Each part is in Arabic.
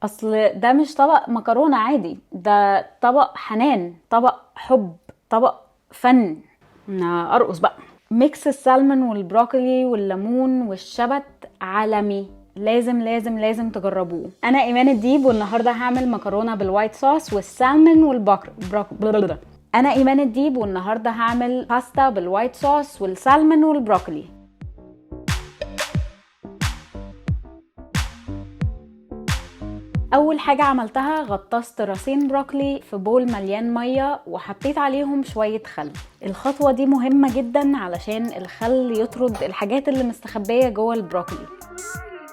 اصل ده مش طبق مكرونة عادي، ده طبق حنان، طبق حب، طبق فن. ارقص بقى. ميكس السلمون والبروكلي والليمون والشبت عالمي، لازم لازم لازم تجربوه. انا ايمان الديب، والنهارده هعمل مكرونه بالوايت صوص والسلمون انا ايمان الديب، والنهارده هعمل باستا بالوايت صوص والسلمون والبروكلي. اول حاجة عملتها غطست راسين بروكلي في بول مليان مية وحطيت عليهم شوية خل. الخطوة دي مهمة جدا علشان الخل يطرد الحاجات اللي مستخبية جوه البروكلي.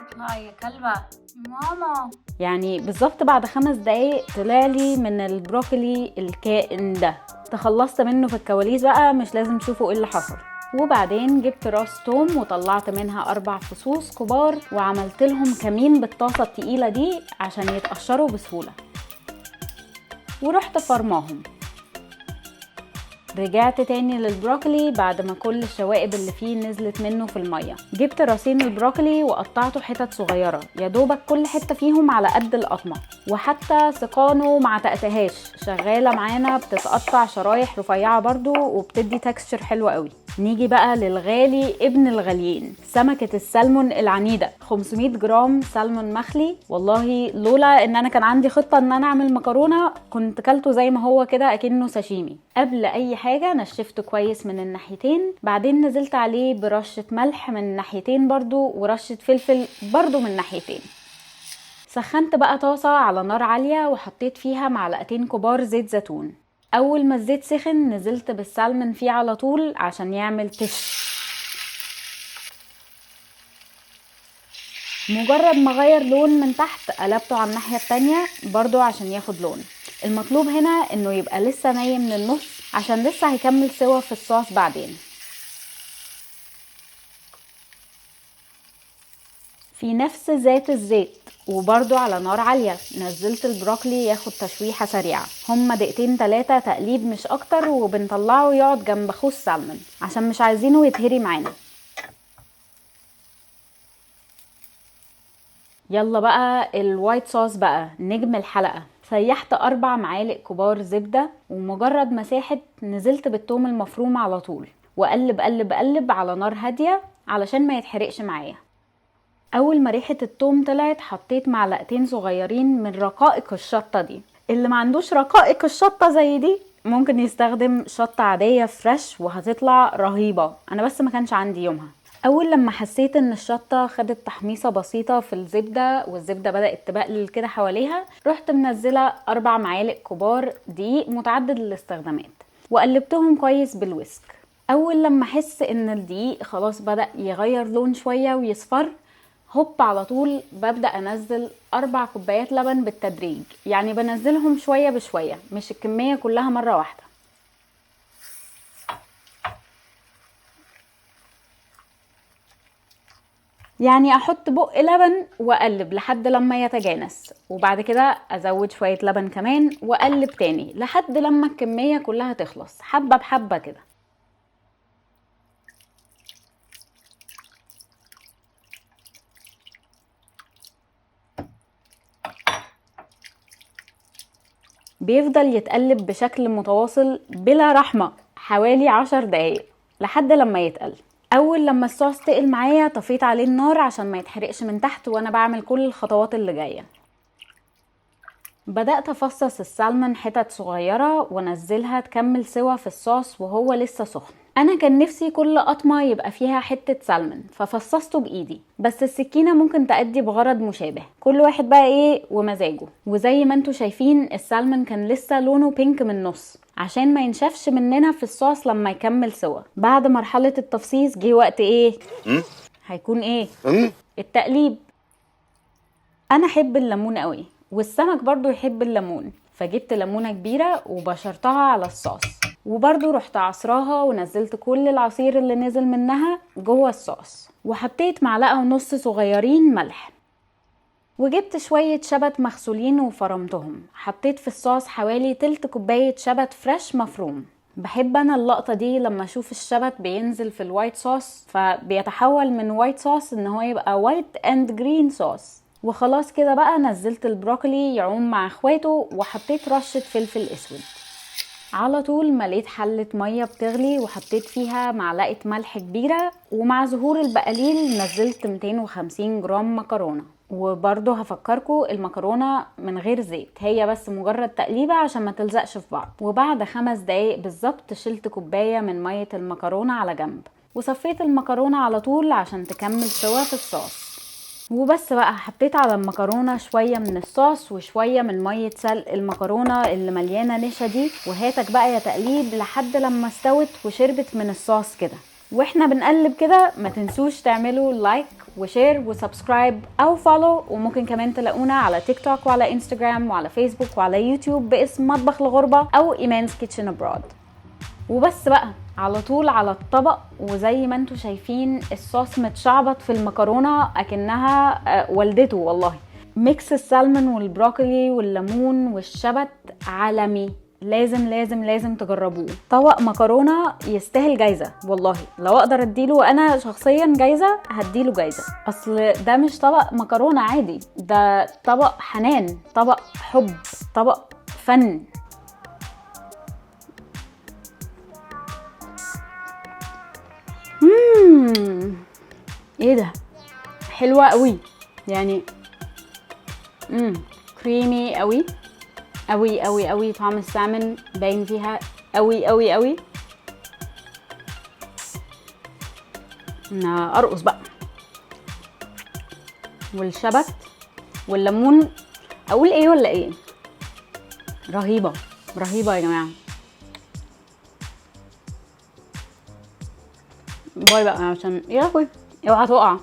اطلعي يا كلبة ماما. يعني بالظبط بعد 5 دقايق طلعلي من البروكلي الكائن ده. تخلصت منه في الكواليس بقى، مش لازم تشوفوا ايه اللي حصل. وبعدين جبت راس توم وطلعت منها 4 فصوص كبار وعملت لهم كمين بالطاسة التقيلة دي عشان يتقشروا بسهولة، ورحت فرماهم. رجعت تاني للبروكلي بعد ما كل الشوائب اللي فيه نزلت منه في المية. جبت راسين البروكلي وقطعته حتت صغيرة، يا دوبك كل حتة فيهم على قد القطمة، وحتى سقانه مع تقتهاش شغالة معانا، بتتقطع شرايح رفيعة برضو وبتدي تكستشر حلو قوي. نيجي بقى للغالي ابن الغاليين، سمكة السلمون العنيدة. 500 جرام سلمون مخلي، والله لولا ان انا كان عندي خطة ان انا اعمل مكرونة كنت كلته زي ما هو كده اكنه ساشيمي. قبل اي حاجة نشفته كويس من الناحيتين، بعدين نزلت عليه برشة ملح من الناحيتين برضو ورشة فلفل برضو من الناحيتين. سخنت بقى طاسة على نار عالية وحطيت فيها معلقتين كبار زيت زيتون. اول ما الزيت سخن نزلت بالسلمون فيه على طول عشان يعمل تش. مجرد ما غير لون من تحت قلبته على الناحية التانية برضو عشان ياخد لون. المطلوب هنا انه يبقى لسه ني من النص عشان لسه هيكمل سوا في الصوص بعدين. في نفس ذات الزيت وبرضو على نار عالية نزلت البروكلي ياخد تشويحة سريعة، هما 2-3 دقايق تقليب مش اكتر، وبنطلعه يقعد جنب خوص سالمون عشان مش عايزينه يتهري معانا. يلا بقى الوايت صوص بقى نجم الحلقة. سيحت 4 معالق كبار زبدة، ومجرد ما ساحت نزلت بالثوم المفروم على طول وقلب قلب قلب على نار هادية علشان ما يتحرقش معايا. اول ما ريحة الثوم طلعت حطيت معلقتين صغيرين من رقائق الشطة دي. اللي ما عندوش رقائق الشطة زي دي ممكن يستخدم شطة عادية فريش وهتطلع رهيبة، انا بس ما كانش عندي يومها. اول لما حسيت ان الشطة خدت تحميصة بسيطة في الزبدة والزبدة بدأت تبقلل كده حواليها، رحت منزلة 4 معالق كبار دقيق متعدد الاستخدامات وقلبتهم كويس بالويسك. اول لما احس ان الدقيق خلاص بدأ يغير لون شوية ويصفر، هوب على طول ببدأ انزل 4 كوبايات لبن بالتدريج، يعني بنزلهم شوية بشوية مش الكمية كلها مرة واحدة. يعني احط بق لبن واقلب لحد لما يتجانس، وبعد كده ازود شوية لبن كمان واقلب تاني لحد لما الكمية كلها تخلص حبة بحبة كده. بيفضل يتقلب بشكل متواصل بلا رحمة حوالي 10 دقايق لحد لما يتقل. اول لما الصوص تقل معايا طفيت عليه النار عشان ما يتحرقش من تحت وانا بعمل كل الخطوات اللي جاية. بدأت افصص السلمون حتت صغيرة وانزلها تكمل سوا في الصوص وهو لسه سخن. انا كان نفسي كل قطمة يبقى فيها حتة سلمون ففصصته بايدي، بس السكينة ممكن تأدي بغرض مشابه، كل واحد بقى ايه ومزاجه. وزي ما انتوا شايفين السلمون كان لسه لونه بينك من النص عشان ما ينشفش مننا في الصوص لما يكمل سوا. بعد مرحلة التفصيص جه وقت ايه؟ هيكون ايه؟ التقليب. انا احب الليمون قوي والسمك برضو يحب الليمون، فجبت ليمونة كبيرة وبشرتها على الصوص، وبرضو رحت عصراها ونزلت كل العصير اللي نزل منها جوه الصوص، وحطيت 1.5 معلقة صغيرين ملح، وجبت شوية شبت مغسولين وفرمتهم. حطيت في الصوص حوالي 1/3 كوباية شبت فريش مفروم. بحب انا اللقطة دي لما اشوف الشبت بينزل في الوايت صوص فبيتحول من وايت صوص ان هو يبقى وايت اند جرين صوص. وخلاص كده بقى نزلت البروكلي يعوم مع اخواته وحطيت رشة فلفل اسود. على طول مليت حلة مية بتغلي وحطيت فيها معلقة ملح كبيرة، ومع ظهور البقليل نزلت 250 جرام مكرونة. وبرضو هفكركم المكرونة من غير زيت، هي بس مجرد تقليبة عشان ما تلزقش في بعض. وبعد 5 دقايق بالظبط شلت كوباية من مية المكرونة على جنب، وصفيت المكرونة على طول عشان تكمل سوا في الصوص. وبس بقى حطيت على المكرونة شوية من الصوص وشوية من مية سلق المكرونة اللي مليانة نشا دي، وهاتك بقى يا تقليب لحد لما استوت وشربت من الصوص كده. واحنا بنقلب كده ما تنسوش تعملوا لايك وشير وسبسكرايب او فولو، وممكن كمان تلاقونا على تيك توك وعلى انستجرام وعلى فيسبوك وعلى يوتيوب باسم مطبخ الغربة او ايمان's كيتشن ابرود. وبس بقى على طول على الطبق، وزي ما انتوا شايفين الصوص متشعبط في المكرونة اكنها والدته والله. ميكس السلمون والبروكلي والليمون والشبت عالمي، لازم لازم لازم تجربوه. طبق مكرونة يستاهل جايزة والله، لو اقدر اديله انا شخصيا جايزة هديله جايزة. اصل ده مش طبق مكرونة عادي، ده طبق حنان، طبق حب، طبق فن. ايه ده، حلوة قوي يعني. كريمي قوي قوي قوي قوي، طعم السالمون باين فيها قوي قوي قوي. انا ارقص بقى. والشبت والليمون، اقول ايه ولا ايه؟ رهيبة رهيبة يا جماعة. باي بقى عشان يا اخوي اوعى تقع.